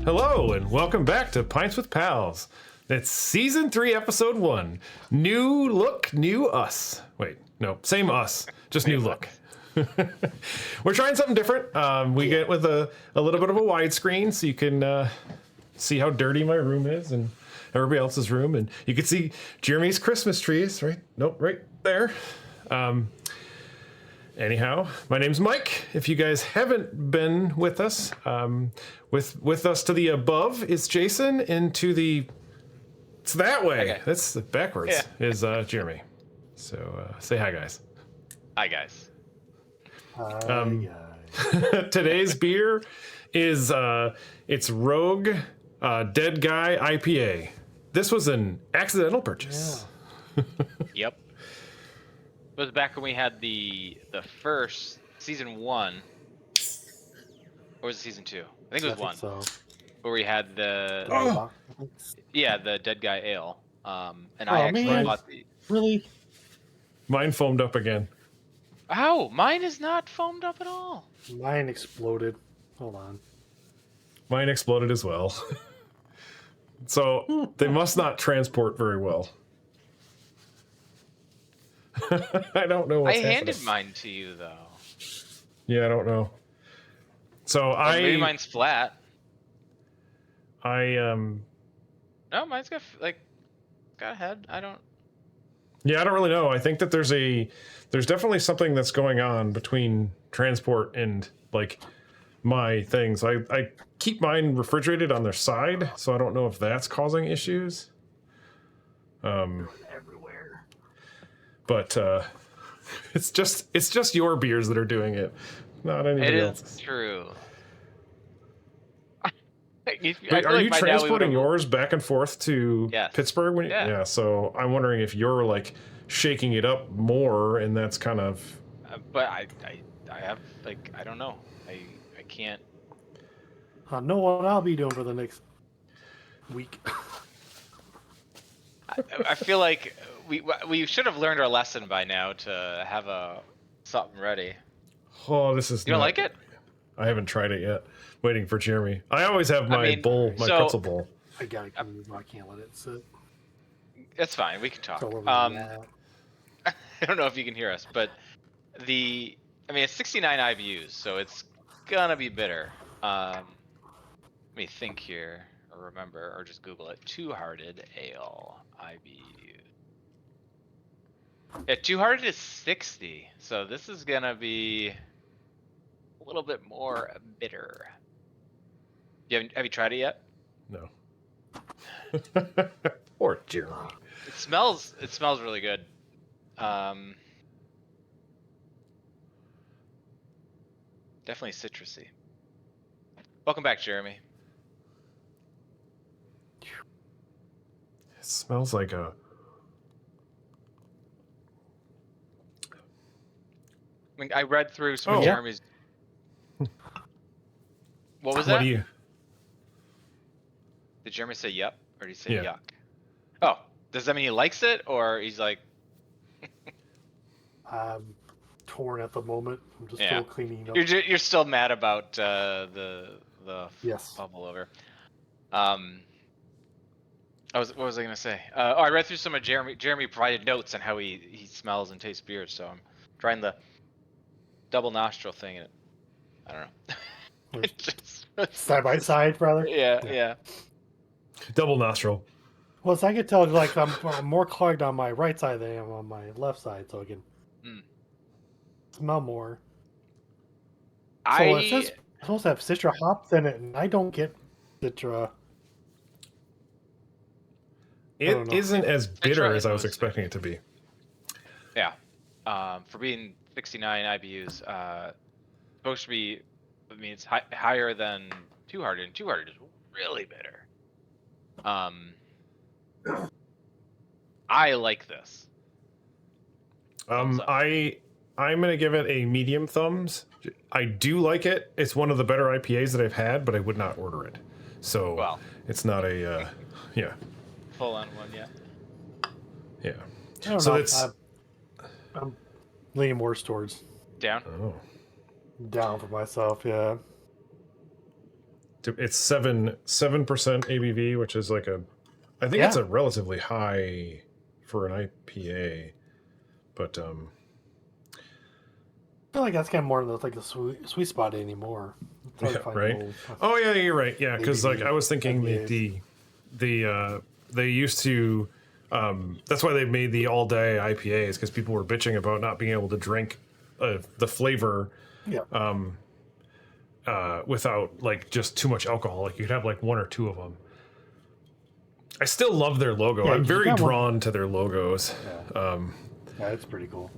Hello, and welcome back to Pints with Pals. It's Season 3, Episode 1. New look, new us. Wait, no, same us, just new look. We're trying something different. We get with a little bit of a widescreen so you can see how dirty my room is and everybody else's room. And you can see Jeremy's Christmas trees, right? Nope, right there. Anyhow, my name's Mike. If you guys haven't been with us, with us to the above is Jason, and to the it's that way. Okay. That's backwards. Yeah. Is Jeremy. So say hi, guys. Hi, guys. Today's beer is it's Rogue Dead Guy IPA. This was an accidental purchase. Yeah. Yep. It was back when we had the first season 1, or was it season 2? I think it was 1. So. Where we had the Dead Guy Ale. And I actually bought the. Really? Mine foamed up again. Ow! Mine is not foamed up at all. Mine exploded. Hold on. Mine exploded as well. So they must not transport very well. I don't know what's happening. I handed mine to you, though. Yeah, I don't know. So maybe mine's flat. No, mine's got a head. I don't. Yeah, I don't really know. I think that there's definitely something that's going on between transport and like my things. I keep mine refrigerated on their side, so I don't know if that's causing issues. Everywhere. But it's just your beers that are doing it, not anybody else's. It is true. Wait, are you transporting yours back and forth to Pittsburgh? Yeah. So I'm wondering if you're like shaking it up more, and that's kind of. But I have I don't know. I can't. I know what I'll be doing for the next week. I feel like we should have learned our lesson by now to have something ready. Oh, this is. You don't like it? I haven't tried it yet. Waiting for Jeremy. I always have my bowl, my pretzel bowl. I can't let it sit. It's fine. We can talk. I don't know if you can hear us, but it's 69 IBUs, so it's gonna be bitter. Let me think here, or remember, or just Google it. Two-Hearted Ale IBU. Yeah, Two-Hearted is 60, so this is gonna be a little bit more bitter. Have you tried it yet? No. Or Jeremy. It smells really good. Definitely citrusy. Welcome back, Jeremy. It smells like a. I read through some of Jeremy's. What was that? What do you? Did Jeremy say yep, or did he say yuck? Oh, does that mean he likes it, or he's like? I'm torn at the moment. I'm just still cleaning up. You're still mad about the bubble over. What was I gonna say? I read through some of Jeremy provided notes on how he smells and tastes beers, so I'm trying the double nostril thing. And I don't know. Side by side, brother. Yeah. Double nostril. Well, so I can tell I'm more clogged on my right side than I am on my left side, so I can smell more. So it says it's supposed to have citra hops in it, and I don't get citra. It isn't as bitter as I was expecting it to be. Yeah. For being 69 IBUs, supposed to be, it's higher than Two-Hearted, and Two-Hearted is really bitter. I like this. I'm gonna give it a medium thumbs. I do like it. It's one of the better IPAs that I've had, but I would not order it. So it's not a full on one yet. Yeah. I don't know. I'm leaning more towards down. Oh. Down for myself, yeah. It's 7% ABV, which is like I think it's a relatively high for an IPA, but I feel like that's kind of more of like the sweet spot anymore. Yeah, right. Oh yeah, you're right. Yeah, because like I was thinking they used to. That's why they made the all day IPAs, because people were bitching about not being able to drink the flavor. Yeah. Without like just too much alcohol. Like you could have like one or two of them. I still love their logo. Yeah, I'm very drawn to their logos. Yeah, it's pretty cool.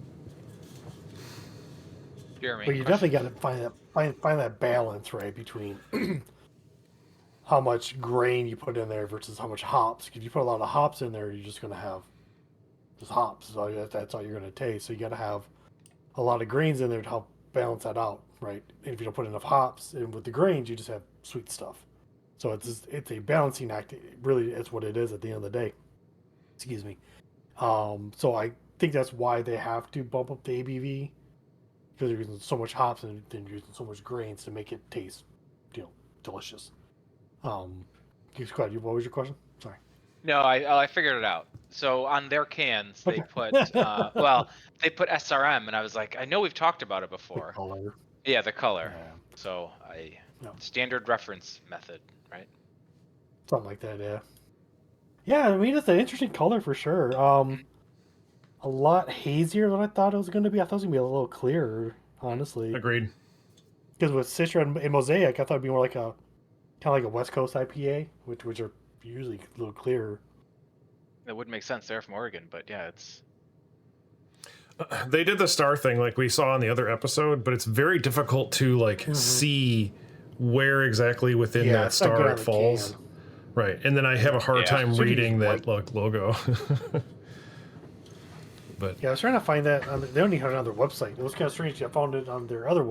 Jeremy, but you definitely got to find that balance, right, between how much grain you put in there versus how much hops. Because you put a lot of hops in there, you're just going to have just hops. So that's all you're going to taste. So you got to have a lot of grains in there to help balance that out, right? And if you don't put enough hops in with the grains, you just have sweet stuff. So it's a balancing act. Really, it's what it is at the end of the day. Excuse me. So I think that's why they have to bump up the ABV, because they're using so much hops and then using so much grains to make it taste, delicious. What was your question? Sorry. No, I figured it out. So on their cans, they put they put SRM, and I was like, I know we've talked about it before. The color. Yeah, the color. Yeah. So standard reference method, right? Something like that, yeah. Yeah, I mean, it's an interesting color for sure. A lot hazier than I thought it was going to be. I thought it was going to be a little clearer, honestly. Agreed. Because with Citra and Mosaic, I thought it'd be more like kind of like a West Coast IPA, which are usually a little clearer. That would make sense. They're from Oregon, but yeah, it's. They did the star thing like we saw in the other episode, but it's very difficult to see where exactly within that star it falls. Right, and then I have a hard time reading that logo. But yeah, I was trying to find that. They don't even have it on their website. It was kind of strange. I found it on their other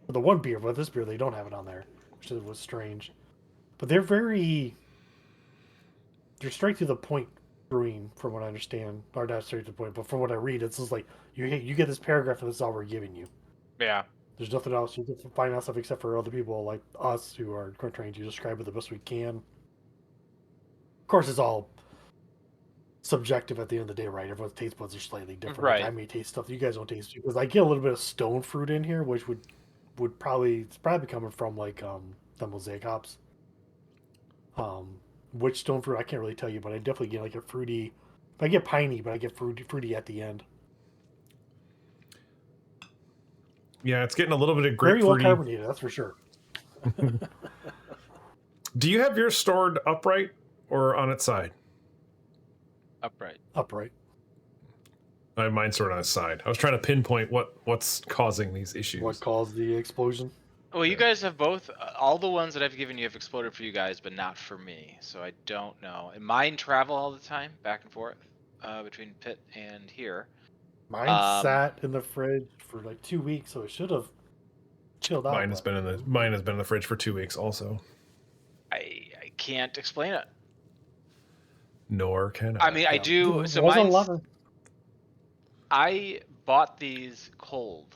the one beer, but this beer they don't have it on there, which was strange. But they're straight to the point brewing, from what I understand, or not straight to the point, but from what I read, it's just like you get this paragraph and this is all we're giving you. Yeah. There's nothing else. You can find out stuff except for other people like us who are trying to describe it the best we can. Of course, it's all subjective at the end of the day, right? Everyone's taste buds are slightly different. Right. Like I may taste stuff that you guys don't taste, because I get a little bit of stone fruit in here, which would probably coming from like the Mosaic hops. Which stone fruit I can't really tell you, but I definitely get like a fruity. I get piney, but I get fruity at the end. Yeah, it's getting a little bit of grapefruity. Very well carbonated, that's for sure. Do you have yours stored upright or on its side? Upright. Upright. I have mine stored on its side. I was trying to pinpoint what's causing these issues. What caused the explosion? Well, you guys have both. All the ones that I've given you have exploded for you guys, but not for me. So I don't know. And mine travel all the time, back and forth, between pit and here. Mine sat in the fridge for like 2 weeks, so it should have chilled out. Mine has been in the fridge for 2 weeks also. I can't explain it. Nor can I. I mean, I do. So mine's, I bought these cold.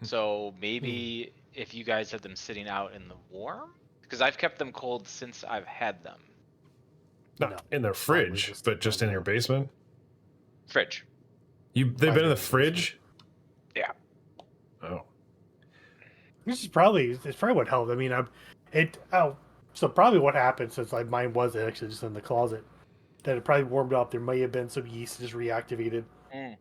So maybe if you guys had them sitting out in the warm, because I've kept them cold since I've had them. Not in their fridge, but just in your basement. Fridge. They've been in the fridge? Yeah. Oh. It's probably what helped. I mean, so probably what happened, since like mine was actually just in the closet, that it probably warmed up. There may have been some yeast just reactivated. And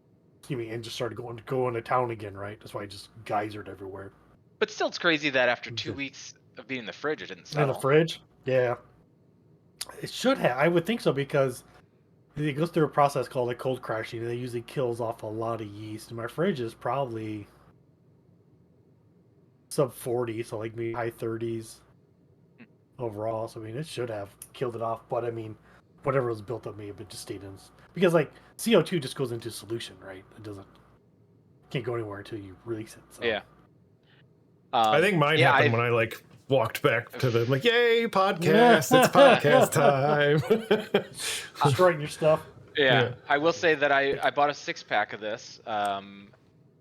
just started going to town again, right? That's why it just geysered everywhere. But still, it's crazy that after 2 weeks of being in the fridge, it didn't settle. In the fridge? Yeah. It should have. I would think so, because it goes through a process called like cold crashing, and it usually kills off a lot of yeast. And my fridge is probably sub 40, so like maybe high 30s overall. So I mean, it should have killed it off. But I mean, whatever was built up may have been just stayed in, because like CO2 just goes into solution, right? It can't go anywhere until you release it. So. Yeah. I think mine happened when I like walked back to the like, yay, podcast! It's podcast time. Destroying your stuff. Yeah, I will say that I bought a 6-pack of this.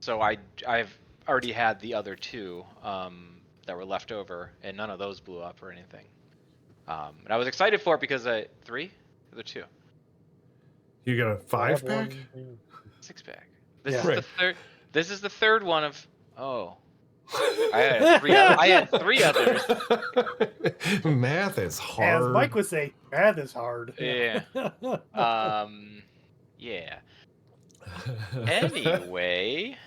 So I've already had the other two. that were left over, and none of those blew up or anything. And I was excited for it because 3, the 2. You got a 5-pack? 6-pack. Yeah. Is the third. This is the third one of. Oh. I had 3 others. Math is hard. As Mike would say, math is hard. Yeah. Yeah. Anyway,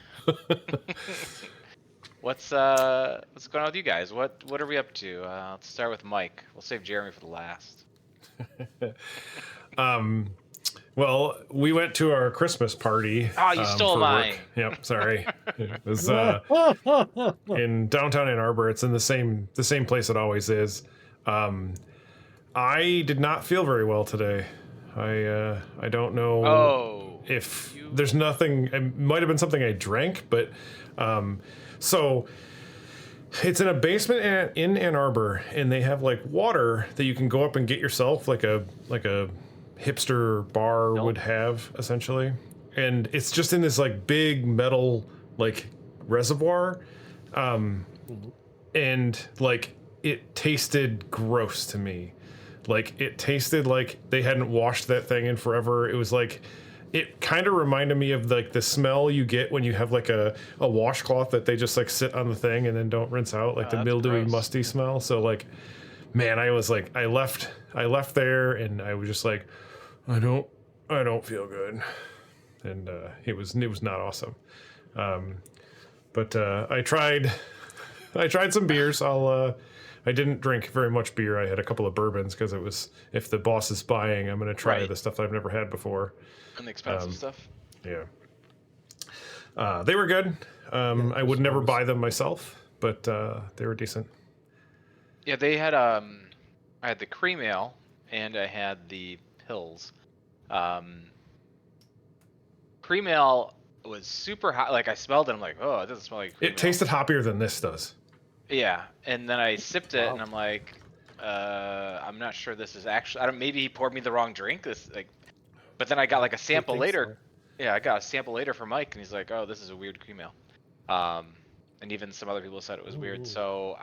what's going on with you guys? What are we up to? Let's start with Mike. We'll save Jeremy for the last. Well, we went to our Christmas party. Oh, you stole mine. Work. Yep, sorry. It was in downtown Ann Arbor. It's in the same place it always is. I did not feel very well today. I don't know if there's nothing. It might have been something I drank, but so it's in a basement in Ann Arbor, and they have like water that you can go up and get yourself, like a hipster bar would have, essentially. And it's just in this like big metal like reservoir, and like it tasted gross to me. Like it tasted like they hadn't washed that thing in forever. It was like, it kind of reminded me of like the smell you get when you have like a washcloth that they just like sit on the thing and then don't rinse out, like the mildewy, musty smell. So like, man, I was like, I left there and I was just like, I don't feel good. And it was not awesome. But I tried some beers. I didn't drink very much beer. I had a couple of bourbons because it was, if the boss is buying, I'm going to try the stuff that I've never had before. And the expensive stuff. Yeah. They were good. I would never buy them myself, but they were decent. Yeah, they had I had the cream ale and I had the pills. Cream ale was super hot. Like I smelled it, I'm like, oh, it doesn't smell like cream ale. It tasted hoppier than this does. Yeah, and then I sipped it, and I'm like, I'm not sure this is actually. Maybe he poured me the wrong drink. But then I got like a sample later. So. Yeah, I got a sample later from Mike, and he's like, oh, this is a weird cream ale. And even some other people said it was weird. So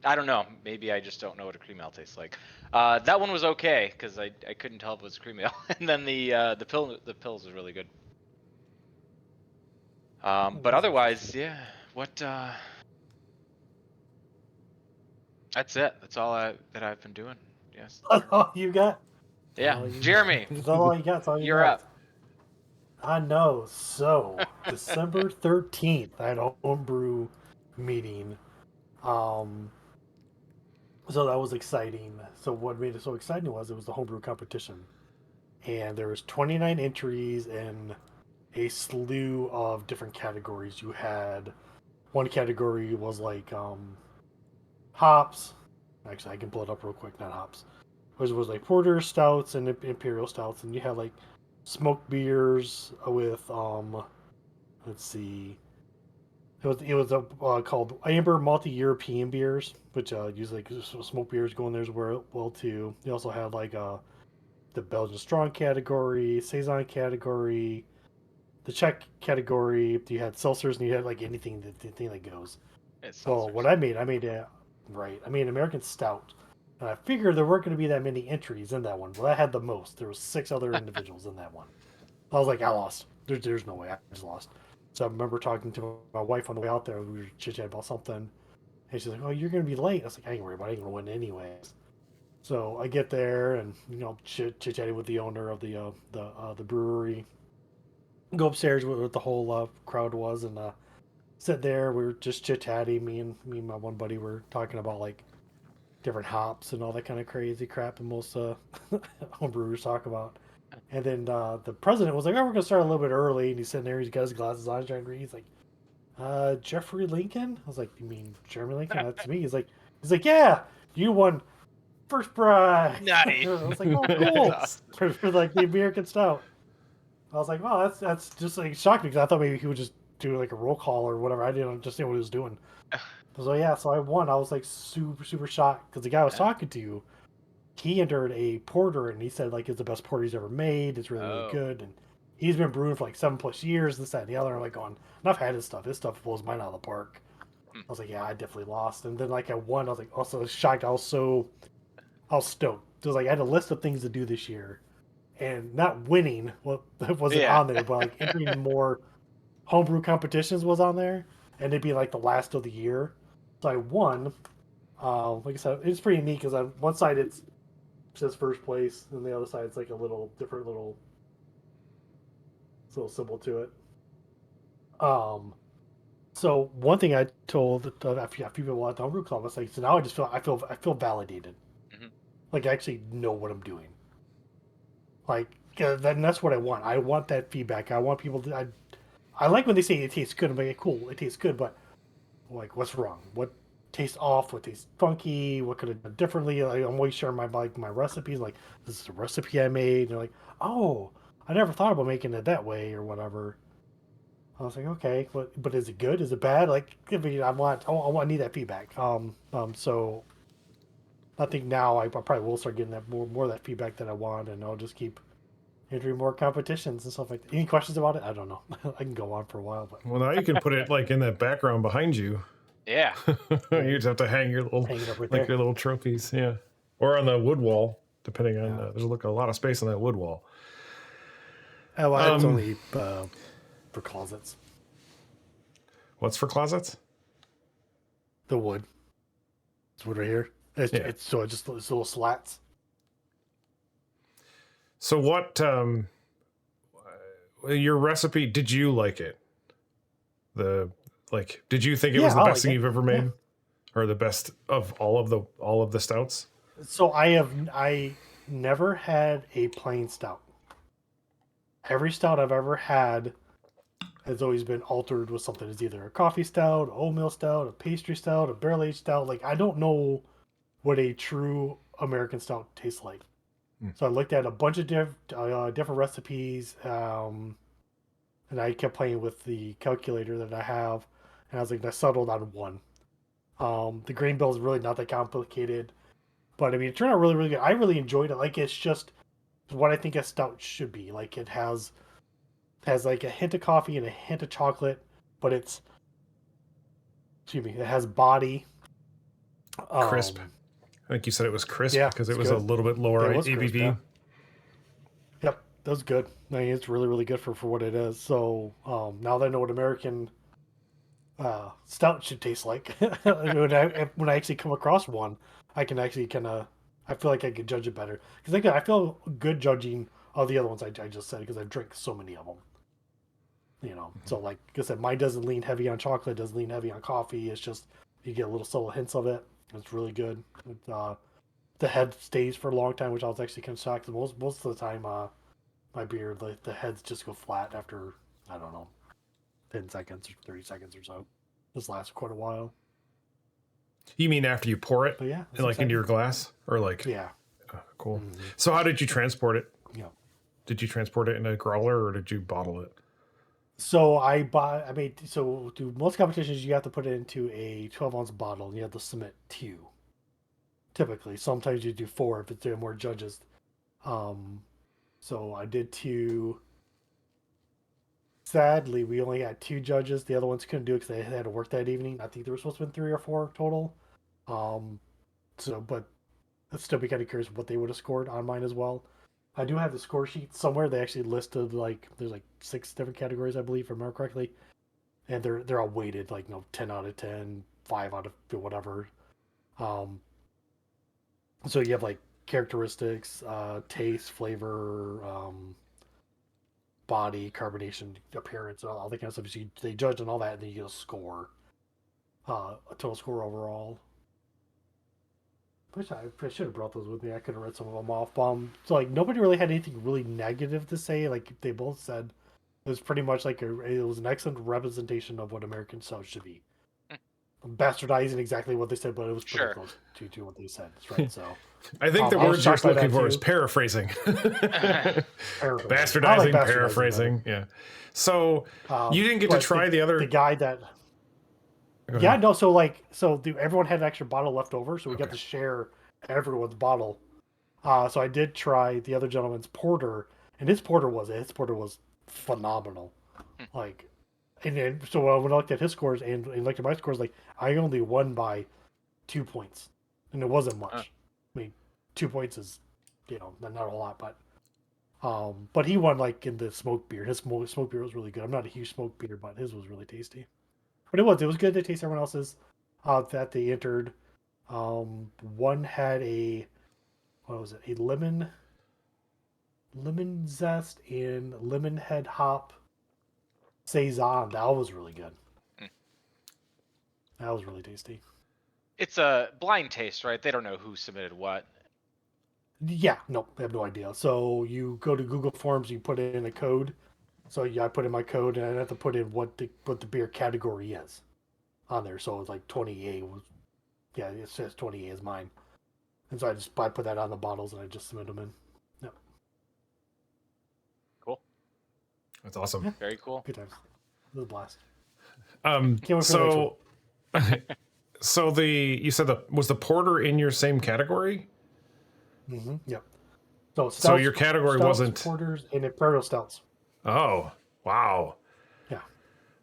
I don't know. Maybe I just don't know what a cream ale tastes like. That one was okay because I couldn't tell if it was cream ale. And then the pills was really good. But otherwise, yeah. What? That's it. That's all that I've been doing. Yes. That's all you got? Yeah. Jeremy. That's all you got. That's all You're up. I know. So, December 13th, I had a homebrew meeting. So that was exciting. So what made it so exciting was it was the homebrew competition. And there was 29 entries in a slew of different categories. You had one category was like hops. Actually, I can pull it up real quick. Not hops. It was like porter stouts and imperial stouts, and you had like smoked beers with let's see. It was called Amber Multi-European beers, which usually smoked beers go in there as well too. You also had like the Belgian strong category, saison category, the Czech category. You had seltzers, and you had like anything that goes. So what I made an American stout. And I figured there weren't going to be that many entries in that one. Well, I had the most. There was 6 other individuals in that one. I was like, I lost. There's no way. I just lost. So I remember talking to my wife on the way out there. We were chit-chatting about something. And she's like, oh, you're going to be late. I was like, I ain't worried about it. I ain't going to win anyways. So I get there and, chit-chatting with the owner of the brewery. Go upstairs with what the whole crowd was and sit there. We were just chit-chatting. Me and my one buddy were talking about, like, different hops and all that kind of crazy crap and most homebrewers talk about. And then the president was like, oh, we're going to start a little bit early. And he's sitting there, he's got his glasses on, trying to read. He's like, Jeffrey Lincoln? I was like, you mean Jeremy Lincoln? That's me. He's like, yeah, you won first prize. Nice. I was like, oh, cool. for like the American Stout. I was like, wow, that's just like shocking because I thought maybe he would just do like a roll call or whatever. I didn't understand what he was doing. So yeah, so I won. I was like super shocked because the guy I was talking to, he entered a porter and he said like it's the best porter he's ever made. It's really good, and he's been brewing for like 7+ years. This, that, and the other. I'm like going, and I've had his stuff. His stuff blows mine out of the park. I was like, yeah, I definitely lost. And then like I won. I was like, also shocked. I was stoked. It was like I had a list of things to do this year, and not winning wasn't Yeah. on there, but like entering more homebrew competitions was on there, and it'd be like the last of the year. So I won. Like I said, it's pretty neat because on one side it says first place, and the other side it's like a little different little symbol to it. So one thing I told a few people at the homebrew club was like, so now I feel validated. Mm-hmm. Like I actually know what I'm doing. Like then that's what I want. I want that feedback. I want people to. I like when they say it tastes good. I'm like, cool, it tastes good, but like, what's wrong? What tastes off? What tastes funky? What could have done differently? Like, I'm always sharing my recipes. Like, this is a recipe I made. And they're like, oh, I never thought about making it that way or whatever. I was like, okay, but is it good? Is it bad? Like, I mean, I need that feedback. So I think now I probably will start getting that more of that feedback that I want, and I'll just keep entering more competitions and stuff like that. Any questions about it? I don't know. I can go on for a while, but Well, now you can put it like in that background behind you. Yeah. You just have to hang your little hang it up right like there. your little trophies, yeah, or on the wood wall, depending on. There's a lot of space on that wood wall. Oh, well, it's only for closets. What's for closets? The wood. It's wood right here. It's little slats. So what? Your recipe? Did you like it? Did you think it was the best thing you've ever made, or the best of all of the stouts? So I never had a plain stout. Every stout I've ever had has always been altered with something. It's either a coffee stout, oatmeal stout, a pastry stout, a barrel aged stout. Like I don't know what a true American stout tastes like. So I looked at a bunch of different recipes, and I kept playing with the calculator that I have, and I was like, I settled on one. The grain bill is really not that complicated, but I mean, it turned out really, really good. I really enjoyed it. Like it's just what I think a stout should be. Like it has like a hint of coffee and a hint of chocolate, but it has body. Crisp. I think you said it was crisp because it was good. a little bit lower ABV. Crisp, yeah. Yep, that was good. I mean, it's really, really good for what it is. So now that I know what American stout should taste like, when I actually come across one, I can actually I feel like I can judge it better because I feel good judging all the other ones I just said because I drink so many of them. So like I said, mine doesn't lean heavy on chocolate, doesn't lean heavy on coffee. It's just you get little subtle hints of it. It's really good. The head stays for a long time, which I was actually kind of shocked. Most of the time, my beer, the heads just go flat after, I don't know, 10 seconds or 30 seconds or so. This lasts quite a while. You mean after you pour it, but yeah, into your glass, or like? Yeah. Oh, cool. Mm-hmm. So how did you transport it? Yeah. Did you transport it in a growler or did you bottle it? So to most competitions, you have to put it into a 12-ounce bottle, and you have to submit 2. Typically, sometimes you do 4 if there are more judges. So I did 2. Sadly, we only had 2 judges. The other ones couldn't do it because they had to work that evening. I think there were supposed to be 3 or 4 total. But I'd still be kind of curious what they would have scored on mine as well. I do have the score sheet somewhere. They actually listed there's 6 different categories, I believe, if I remember correctly, and they're all weighted 10 out of 10, 5 out of whatever. So you have characteristics, taste, flavor, body, carbonation, appearance, all that kind of stuff. So they judge on all that, and then you get a score, a total score overall. I should have brought those with me. I could have read some of them off. So nobody really had anything really negative to say. Like they both said, it was pretty much it was an excellent representation of what American stout should be. I'm bastardizing exactly what they said, but it was pretty close to what they said. That's right. So I think the word you're looking for is paraphrasing. Bastardizing, paraphrasing. Yeah. So you didn't get to try the guy that. Yeah, no. So everyone had an extra bottle left over, so we got to share everyone's bottle. So I did try the other gentleman's porter, and his porter was phenomenal. And then, so when I looked at his scores and looked at my scores, like I only won by 2 points, and it wasn't much. I mean, 2 points is, not a lot, but he won like in the smoke beer. His smoke beer was really good. I'm not a huge smoke beer, but his was really tasty. But it was good to taste everyone else's that they entered. One had what was it? A lemon zest and lemon head hop saison. That was really good. That was really tasty. It's a blind taste, right? They don't know who submitted what. Yeah, no, I have no idea. So you go to Google Forms, you put in a code. So yeah, I put in my code, and I have to put in what the beer category is on there. So it's like 20A was, yeah, it says 20A is mine, and so I put that on the bottles and I just submit them in. Yep. Cool. That's awesome. Yeah. Very cool. Good times. It was a blast. So, so you said was the porter in your same category? Mm-hmm. Yep. So your category wasn't porters and imperial stouts. Oh, wow. Yeah.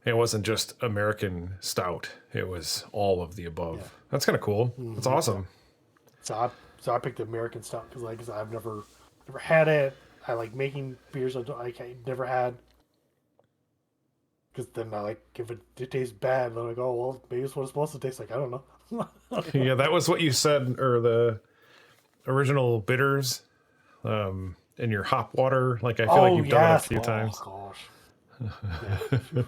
It wasn't just American stout. It was all of the above. Yeah. That's kind of cool. Mm-hmm. That's awesome. So I picked the American stout because I've never had it. I like making beers I never had. Because then if it tastes bad, then I go, well, maybe it's what it's supposed to taste like. I don't know. Yeah, that was what you said, or the original bitters in your hop water. Like, I feel like you've done it a few times. Oh, gosh. Yeah.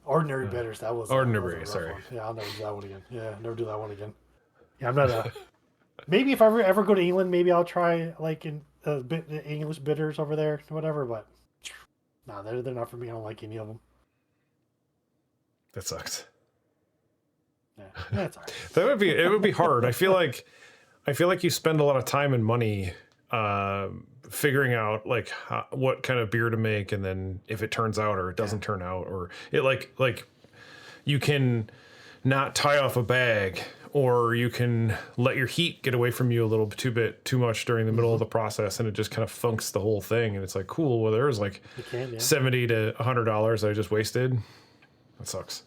Ordinary bitters. That was ordinary. Sorry. One. Yeah, I'll never do that one again. Yeah, never do that one again. Yeah, I'm not maybe if I ever go to England, maybe I'll try like English bitters over there, whatever. But no, they're not for me. I don't like any of them. That sucks. Yeah, that's all right. It would be hard. I feel like you spend a lot of time and money figuring out like what kind of beer to make, and then if it turns out or it doesn't turn out, or it like you can not tie off a bag, or you can let your heat get away from you a little bit too much during the middle of the process, and it just kind of funks the whole thing. And it's like, cool, well, there was like $70 to $100 I just wasted. That sucks.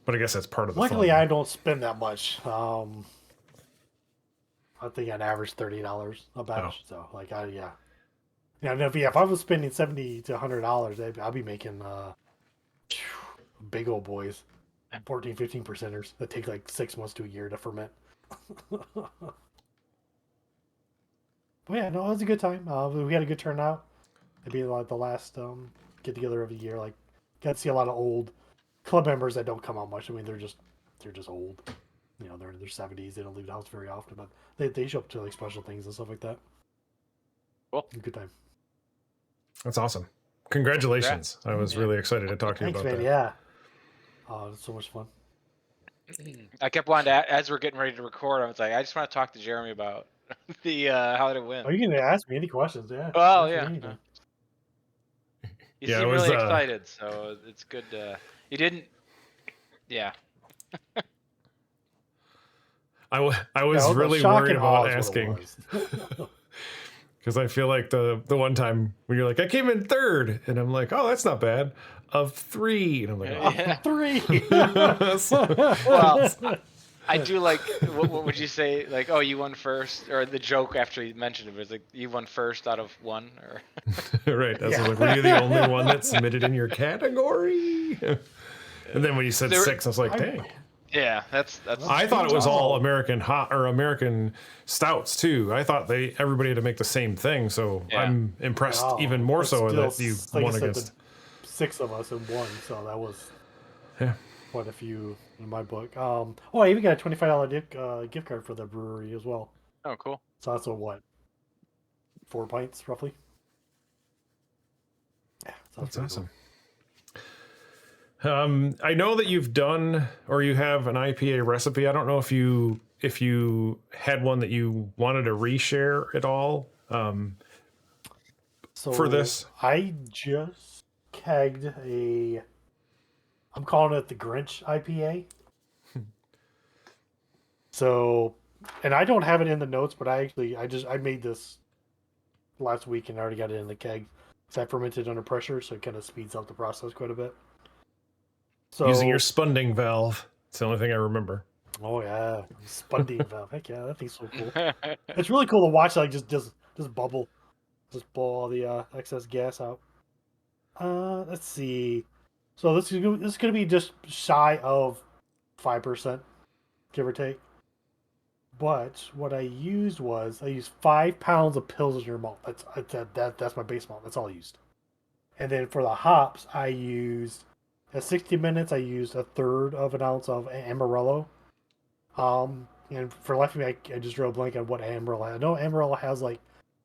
But I guess that's part of the Luckily, fun. I don't spend that much. I think on average $30 a batch. So yeah. If I was spending $70 to $100, I'd be making big old boys, 14-15%ers that take like 6 months to a year to ferment. But yeah, no, it was a good time. We had a good turnout. It'd be like the last get together of the year. Like, got to see a lot of old club members that don't come out much. I mean, they're just old. They're in their 70s. They don't leave the house very often, but they show up to like special things and stuff like that. Cool. Good time. That's awesome. Congratulations. I was really excited to talk to you about that. Yeah. Oh, it's so much fun. I kept wanting to, as we're getting ready to record, I was like, I just want to talk to Jeremy about the how did it win. Oh, you can ask me any questions, yeah. Well, yeah. You seem really excited, so it's good. You didn't. Yeah. I was really worried about asking. Because I feel like the one time when you're like, I came in third, and I'm like, oh, that's not bad. Of 3. And I'm like, oh, 3. Well, I do like, what would you say? Like, oh, you won first? Or the joke after you mentioned it was like, you won first out of 1? Or right. That's like, were you the only one that submitted in your category? And then when you said 6, I was like, dang. Yeah, that's. I thought it was all American hot or American stouts too. I thought everybody had to make the same thing. So I'm impressed even more so that you won against 6 of us and 1. So that was quite a few in my book. I even got a $25 gift card for the brewery as well. Oh, cool. So that's 4 pints roughly. Yeah, that's awesome. Cool. I know that you've done, or you have an IPA recipe. I don't know if you had one that you wanted to reshare at all for this. I just kegged I'm calling it the Grinch IPA. So, and I don't have it in the notes, but I made this last week and already got it in the keg It's that fermented under pressure, so it kind of speeds up the process quite a bit. So, using your spunding valve. It's the only thing I remember. Oh yeah, spunding valve. Heck yeah, that thing's so cool. It's really cool to watch. Like just bubble, just blow all the excess gas out. Let's see. So this is gonna be just shy of 5%, give or take. But what I used 5 pounds of Pilsner malt. That's my base malt. That's all I used. And then for the hops, I used at 60 minutes. I used a third of an ounce of Amarillo. And for life of me, I just drew a blank on what Amarillo. I know Amarillo has like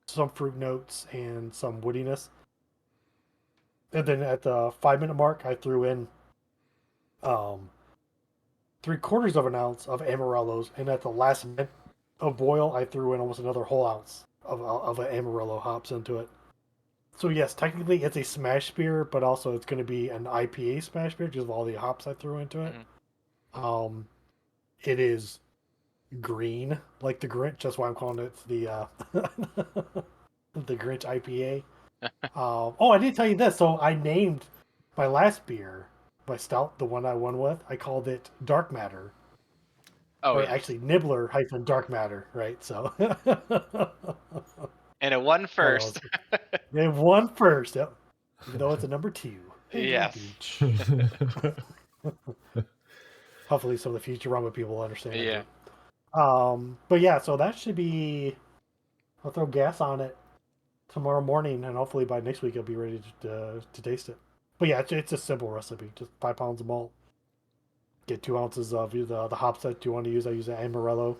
some fruit notes and some woodiness. And then at the 5 minute mark, I threw in 3/4 of an ounce of Amarillos, and at the last minute of boil, I threw in almost another whole ounce of an Amarillo hops into it. So yes, technically it's a smash beer, but also it's going to be an IPA smash beer because of all the hops I threw into it. Mm-hmm. It is green like the Grinch. That's why I'm calling it the the Grinch IPA. Oh, I didn't tell you this. So I named my last beer, my stout, the one I won with. I called it Dark Matter. Oh, or yes. Actually, Nibbler - Dark Matter, right? So. And it won first. They won first, yep. Even though it's a number 2. Yes. Hopefully, some of the Futurama people will understand. Yeah. But yeah, so that should be. I'll throw gas on it tomorrow morning, and hopefully by next week I'll be ready to taste it. But yeah, it's a simple recipe. Just 5 pounds of malt. Get 2 ounces of the hops that you want to use. I use an Amarillo.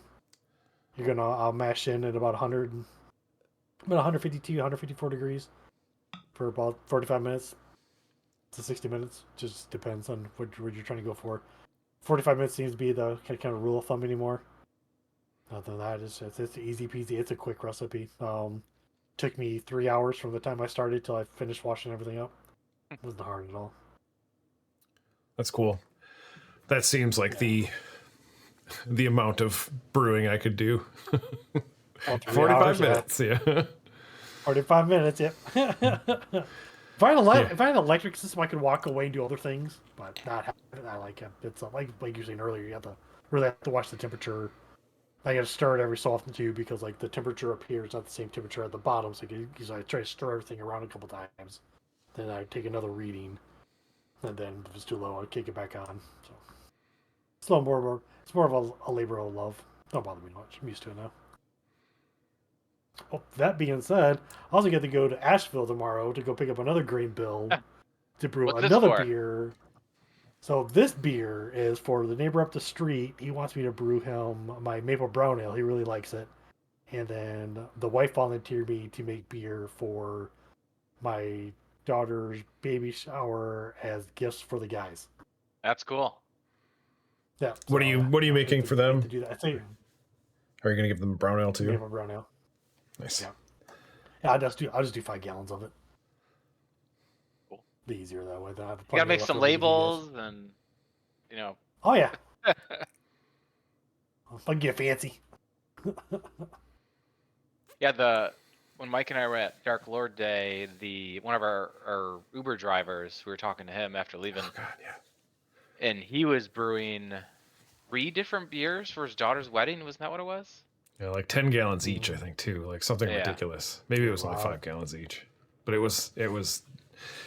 You're gonna mash in at about 152, 154 degrees for about 45 minutes to 60 minutes. Just depends on what you're trying to go for. 45 minutes seems to be the kind of rule of thumb anymore. Other than that, it's easy peasy. It's a quick recipe. Took me 3 hours from the time I started till I finished washing everything up. It wasn't hard at all. That's cool. That seems like the amount of brewing I could do. 45 minutes, yeah. 45 minutes, yep. If I had an electric system, I could walk away and do other things, but not having I like it. It's like you were saying earlier, you have to really have to watch the temperature. I got to stir it every so often too, because like the temperature up here is not the same temperature at the bottom. So I try to stir everything around a couple times, then I take another reading, and then if it's too low, I kick it back on. So it's it's more of a labor of love. Don't bother me much. I'm used to it now. Well, that being said, I also get to go to Asheville tomorrow to go pick up another grain bill to brew another beer. So this beer is for the neighbor up the street. He wants me to brew him my maple brown ale. He really likes it. And then the wife volunteered me to make beer for my daughter's baby shower as gifts for the guys. That's cool. Yeah. What are you making for them? To do that. Are you going to give them brown ale too? Maple brown ale. Nice. Yeah. I'll just do 5 gallons of it. Cool. Be easier that way. You gotta make some labels and, Oh yeah. If I can get fancy. Yeah, when Mike and I were at Dark Lord Day, one of our Uber drivers, we were talking to him after leaving. Oh God, yeah. And he was brewing 3 different beers for his daughter's wedding. Wasn't that what it was? Yeah, like 10 gallons each, I think, too. Like something ridiculous. Maybe it was only 5 gallons each. But it was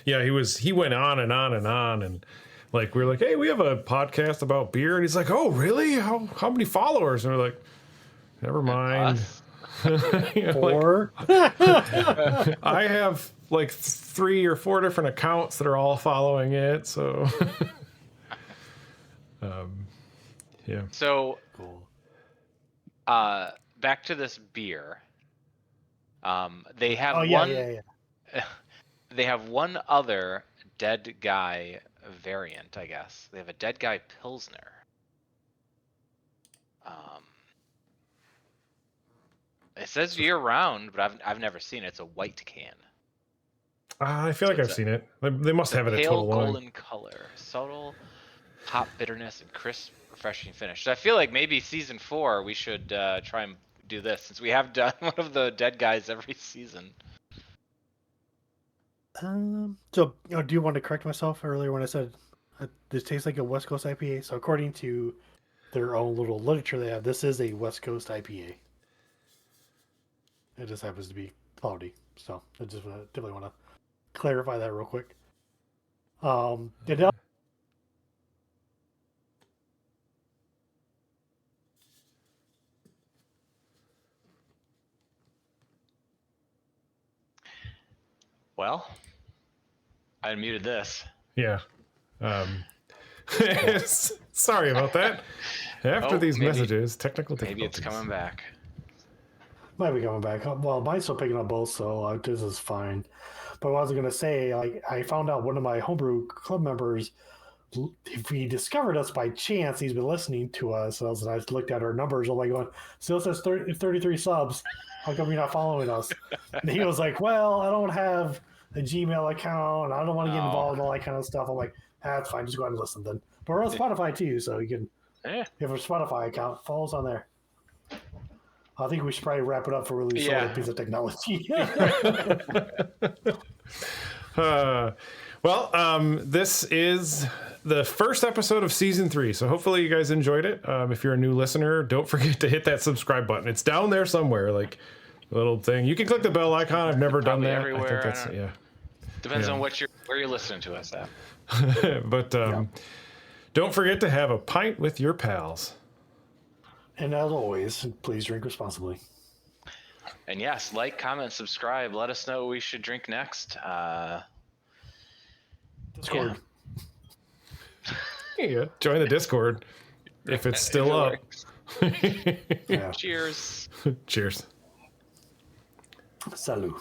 yeah, he went on and on and on, and like we were like, hey, we have a podcast about beer, and he's like, oh really? How many followers? And we're like, never mind. 4. I have like 3 or 4 different accounts that are all following it, so yeah. So Cool. Back to this beer. They have they have one other dead guy variant, I guess. They have a dead guy Pilsner. It says year round, but I've never seen it. It's a white can. I feel like I've seen it. They must have it at Total Pale golden color, subtle hop bitterness, and crisp, refreshing finish. So I feel like maybe season 4 we should try and do this, since we have done one of the dead guys every season. So, do you want to correct myself earlier when I said this tastes like a West Coast IPA? So, according to their own little literature they have, this is a West Coast IPA. It just happens to be cloudy. So, I just definitely want to clarify that real quick. Well, I unmuted this. Yeah. Sorry about that. After these messages, technical difficulties. Maybe it's coming back. Might be coming back. Well, mine's still picking up both, so this is fine. But what I was going to say, I found out one of my homebrew club members, if he discovered us by chance, he's been listening to us. And I looked at our numbers. I'm like, going, still says 33 subs. How come you're not following us? And he was like, well, I don't have a Gmail account. I don't want to get involved in all that kind of stuff. I'm like, that's fine. Just go ahead and listen then. But we're on Spotify too, so you can, if you have a Spotify account, follow us on there. I think we should probably wrap it up for really solid piece of technology. This is the first episode of season 3, so hopefully you guys enjoyed it. If you're a new listener, don't forget to hit that subscribe button. It's down there somewhere, like a little thing. You can click the bell icon. I've never done that. Everywhere. I think that's Depends on where you're listening to us at. But don't forget to have a pint with your pals. And as always, please drink responsibly. And yes, like, comment, subscribe. Let us know what we should drink next. Discord. Yeah, join the Discord if it's still up. Cheers. Cheers. Salut.